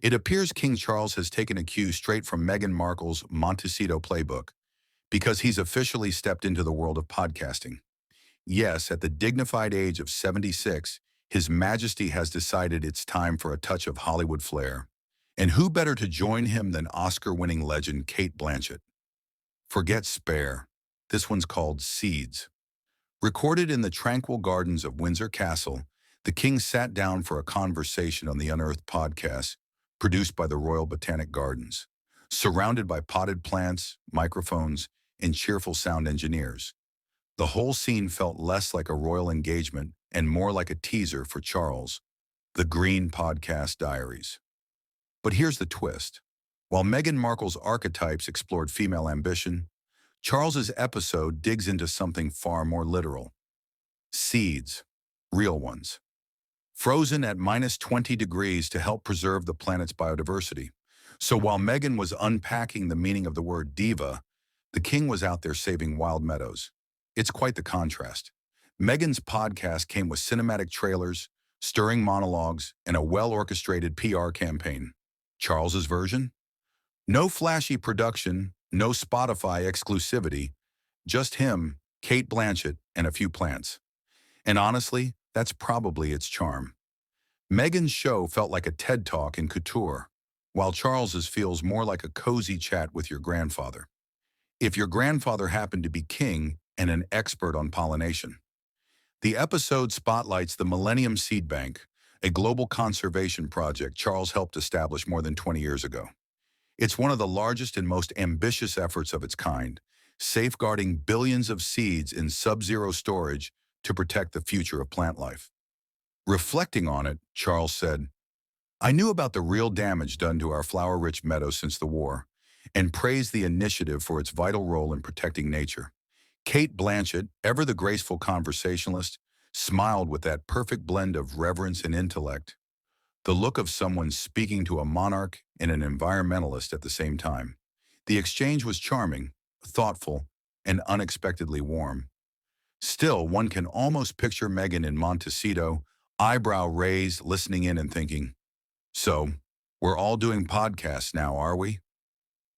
It appears King Charles has taken a cue straight from Meghan Markle's Montecito playbook, because he's officially stepped into the world of podcasting. Yes, at the dignified age of 76, His Majesty has decided it's time for a touch of Hollywood flair. And who better to join him than Oscar-winning legend Cate Blanchett? Forget Spare. This one's called Seeds. Recorded in the tranquil gardens of Windsor Castle, the king sat down for a conversation on the Unearthed podcast, produced by the Royal Botanic Gardens, surrounded by potted plants, microphones, and cheerful sound engineers. The whole scene felt less like a royal engagement and more like a teaser for Charles, the Green Podcast Diaries. But here's the twist. While Meghan Markle's Archetypes explored female ambition, Charles's episode digs into something far more literal. Seeds, real ones, frozen at -20 degrees to help preserve the planet's biodiversity. So while Meghan was unpacking the meaning of the word diva, the king was out there saving wild meadows. It's quite the contrast. Meghan's podcast came with cinematic trailers, stirring monologues, and a well-orchestrated PR campaign. Charles's version? No flashy production, no Spotify exclusivity, just him, Cate Blanchett, and a few plants. And honestly, that's probably its charm. Meghan's show felt like a TED Talk in couture, while Charles's feels more like a cozy chat with your grandfather. If your grandfather happened to be king and an expert on pollination. The episode spotlights the Millennium Seed Bank, a global conservation project Charles helped establish more than 20 years ago. It's one of the largest and most ambitious efforts of its kind, safeguarding billions of seeds in sub-zero storage to protect the future of plant life. Reflecting on it, Charles said, "I knew about the real damage done to our flower-rich meadows since the war, and praised the initiative for its vital role in protecting nature. Cate Blanchett, ever the graceful conversationalist, smiled with that perfect blend of reverence and intellect, the look of someone speaking to a monarch and an environmentalist at the same time. The exchange was charming, thoughtful, and unexpectedly warm. Still, one can almost picture Meghan in Montecito, eyebrow raised, listening in and thinking, so, we're all doing podcasts now, are we?"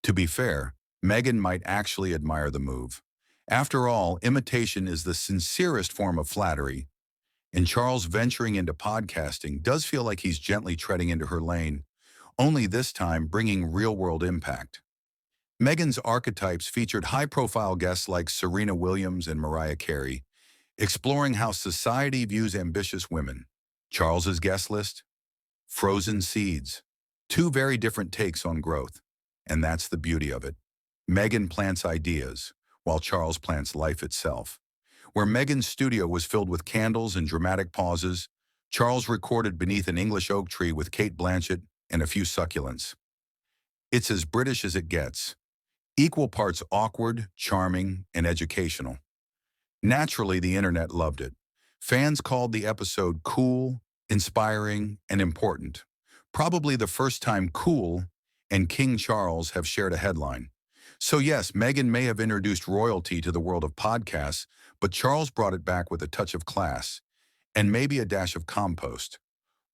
To be fair, Meghan might actually admire the move. After all, imitation is the sincerest form of flattery, and Charles venturing into podcasting does feel like he's gently treading into her lane, only this time bringing real-world impact. Meghan's Archetypes featured high-profile guests like Serena Williams and Mariah Carey, exploring how society views ambitious women. Charles's guest list? Frozen seeds. Two very different takes on growth, and that's the beauty of it. Meghan plants ideas, while Charles plants life itself. Where Meghan's studio was filled with candles and dramatic pauses, Charles recorded beneath an English oak tree with Cate Blanchett and a few succulents. It's as British as it gets. Equal parts awkward, charming, and educational. Naturally, the internet loved it. Fans called the episode cool, inspiring, and important. Probably the first time Cool and King Charles have shared a headline. So yes, Meghan may have introduced royalty to the world of podcasts, but Charles brought it back with a touch of class, and maybe a dash of compost.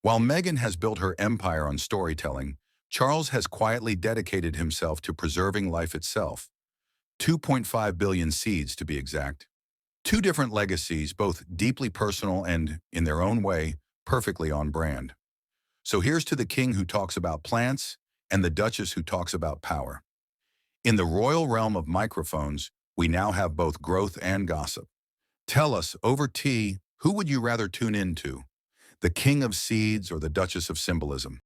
While Meghan has built her empire on storytelling, Charles has quietly dedicated himself to preserving life itself. 2.5 billion seeds, to be exact. Two different legacies, both deeply personal and, in their own way, perfectly on brand. So here's to the king who talks about plants and the duchess who talks about power. In the royal realm of microphones, we now have both growth and gossip. Tell us, over tea, who would you rather tune into? The king of seeds or the duchess of symbolism?